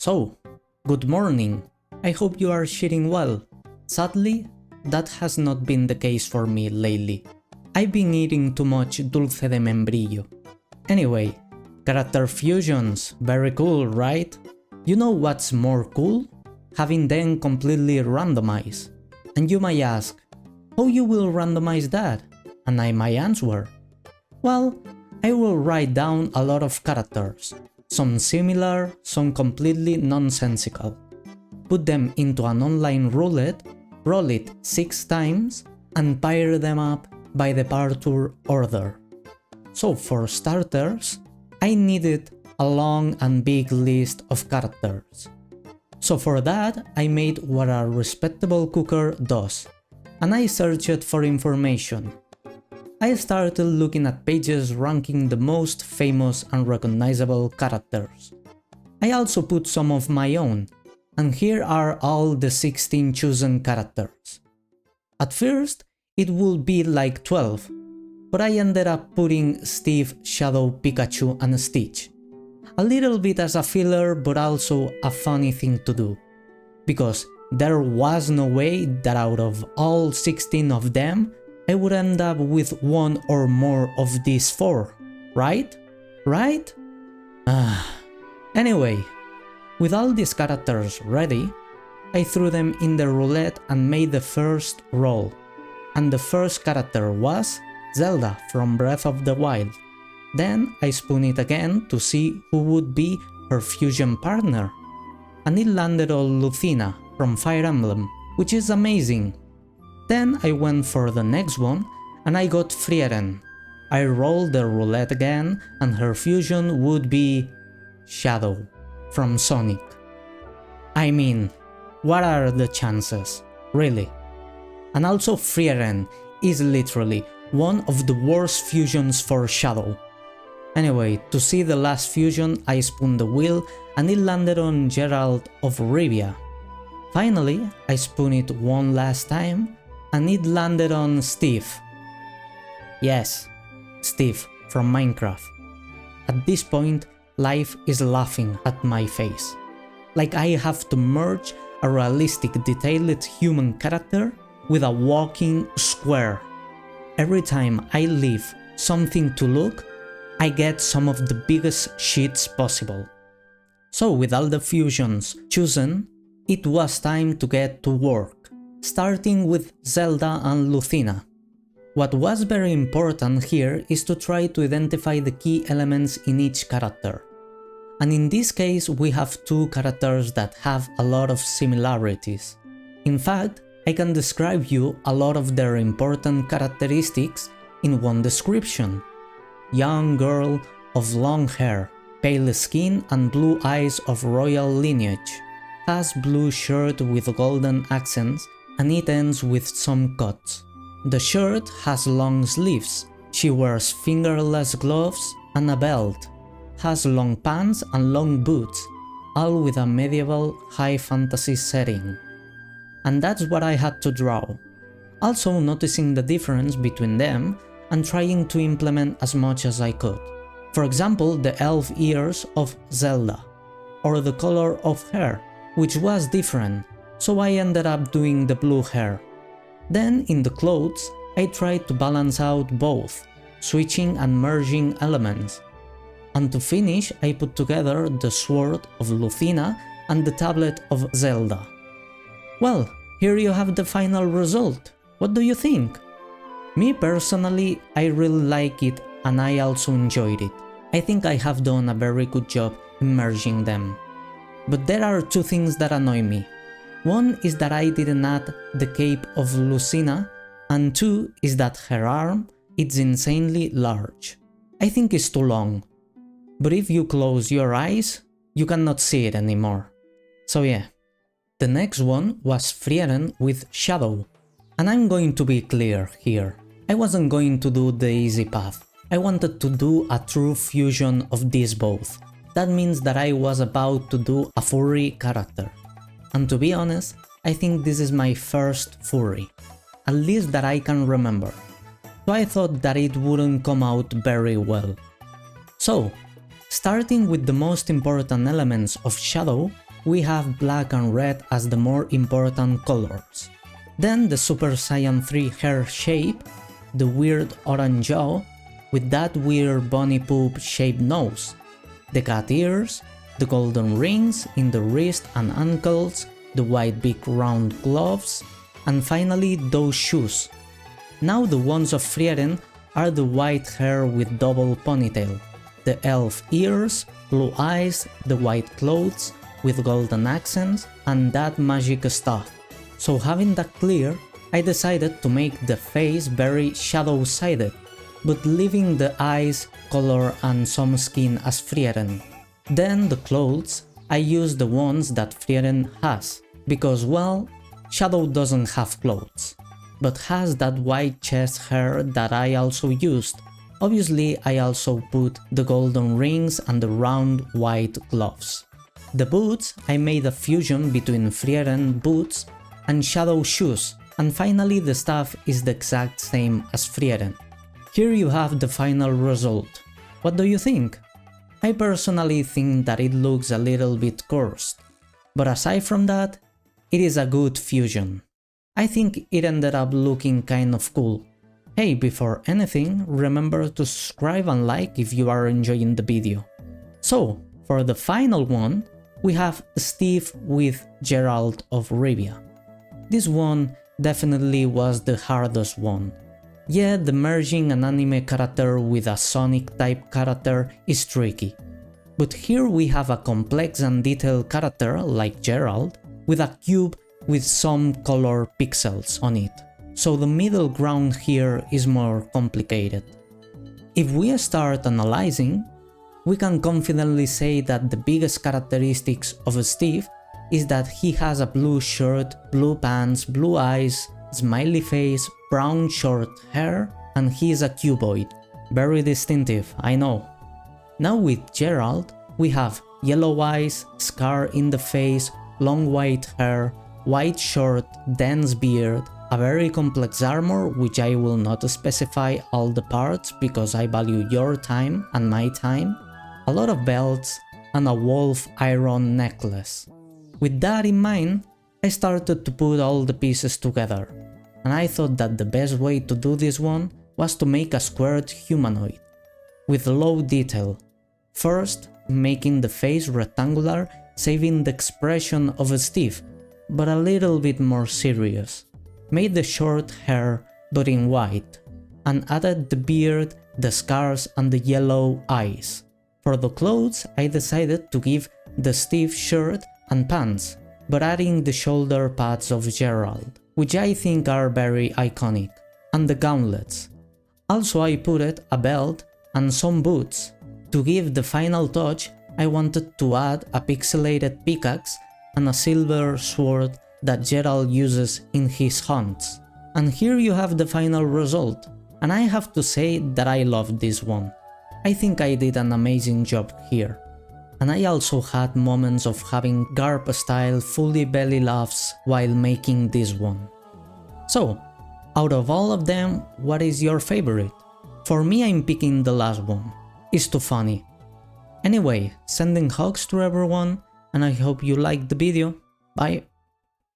So, good morning. I hope you are shitting well. Sadly, that has not been the case for me lately. I've been eating too much dulce de membrillo. Anyway, character fusions, very cool, right? You know what's more cool? Having them completely randomized. And you might ask, how you will randomize that? And I might answer, well, I will write down a lot of characters, some similar, some completely nonsensical. Put them into an online roulette, roll it 6 times, and pair them up by departure order. So for starters, I needed a long and big list of characters. So for that, I made what a respectable cooker does, and I searched for information. I started looking at pages ranking the most famous and recognizable characters. I also put some of my own, and here are all the 16 chosen characters. At first, it would be like 12, but I ended up putting Steve, Shadow, Pikachu and Stitch. A little bit as a filler, but also a funny thing to do, because there was no way that out of all 16 of them, I would end up with one or more of these 4, right? Right? Anyway, with all these characters ready, I threw them in the roulette and made the first roll. And the first character was Zelda from Breath of the Wild. Then I spun it again to see who would be her fusion partner. And it landed on Lucina from Fire Emblem, which is amazing. Then I went for the next one and I got Frieren. I rolled the roulette again and her fusion would be Shadow from Sonic. I mean, what are the chances, really? And also Frieren is literally one of the worst fusions for Shadow. Anyway, to see the last fusion, I spun the wheel and it landed on Gerald of Rivia. Finally, I spun it one last time and it landed on Steve. Yes, Steve from Minecraft. At this point, life is laughing at my face. Like I have to merge a realistic detailed human character with a walking square. Every time I leave something to look, I get some of the biggest shits possible. So with all the fusions chosen, it was time to get to work, starting with Zelda and Lucina. What was very important here is to try to identify the key elements in each character. And in this case we have 2 characters that have a lot of similarities. In fact, I can describe you a lot of their important characteristics in one description. Young girl of long hair, pale skin and blue eyes of royal lineage. Has blue shirt with golden accents and it ends with some cuts. The shirt has long sleeves, she wears fingerless gloves and a belt, has long pants and long boots, all with a medieval high fantasy setting. And that's what I had to draw. Also noticing the difference between them and trying to implement as much as I could. For example, the elf ears of Zelda, or the color of hair, which was different, so I ended up doing the blue hair. Then in the clothes, I tried to balance out both, switching and merging elements. And to finish, I put together the sword of Lucina and the tablet of Zelda. Well, here you have the final result. What do you think? Me personally, I really like it and I also enjoyed it. I think I have done a very good job in merging them. But there are 2 things that annoy me. One is that I didn't add the cape of Lucina, and 2 is that her arm is insanely large. I think it's too long. But if you close your eyes, you cannot see it anymore. So yeah. The next one was Frieren with Shadow. And I'm going to be clear here. I wasn't going to do the easy path. I wanted to do a true fusion of these both. That means that I was about to do a furry character. And to be honest, I think this is my first furry. At least that I can remember. So I thought that it wouldn't come out very well. So, starting with the most important elements of Shadow, we have black and red as the more important colors. Then the Super Saiyan 3 hair shape, the weird orange jaw, with that weird bunny poop shaped nose, the cat ears, the golden rings in the wrist and ankles, the white big round gloves, and finally those shoes. Now the ones of Frieren are the white hair with double ponytail, the elf ears, blue eyes, the white clothes with golden accents, and that magic stuff. So having that clear, I decided to make the face very shadow-sided, but leaving the eyes, color and some skin as Frieren. Then the clothes, I used the ones that Frieren has, because well, Shadow doesn't have clothes, but has that white chest hair that I also used. Obviously I also put the golden rings and the round white gloves. The boots, I made a fusion between Frieren boots and Shadow shoes, and finally the staff is the exact same as Frieren. Here you have the final result. What do you think? I personally think that it looks a little bit cursed, but aside from that, it is a good fusion. I think it ended up looking kind of cool. Hey, before anything, remember to subscribe and like if you are enjoying the video. So, for the final one, we have Steve with Gerald of Rivia. This one definitely was the hardest one. Yeah, the merging an anime character with a Sonic type character is tricky. But here we have a complex and detailed character like Gerald, with a cube with some color pixels on it. So the middle ground here is more complicated. If we start analyzing, we can confidently say that the biggest characteristics of Steve is that he has a blue shirt, blue pants, blue eyes, smiley face, brown short hair, and he is a cuboid. Very distinctive, I know. Now with Gerald, we have yellow eyes, scar in the face, long white hair, white short, dense beard, a very complex armor which I will not specify all the parts because I value your time and my time, a lot of belts, and a wolf iron necklace. With that in mind, I started to put all the pieces together, and I thought that the best way to do this one was to make a squared humanoid, with low detail. First, making the face rectangular, saving the expression of Steve, but a little bit more serious. Made the short hair but in white, and added the beard, the scars and the yellow eyes. For the clothes, I decided to give the Steve shirt and pants, but adding the shoulder pads of Gerald, which I think are very iconic, and the gauntlets. Also I put a belt and some boots. To give the final touch, I wanted to add a pixelated pickaxe and a silver sword that Gerald uses in his hunts. And here you have the final result, and I have to say that I loved this one. I think I did an amazing job here. And I also had moments of having Garp style fully belly laughs while making this one. So, out of all of them, what is your favorite? For me, I'm picking the last one. It's too funny. Anyway, sending hugs to everyone, and I hope you liked the video. Bye!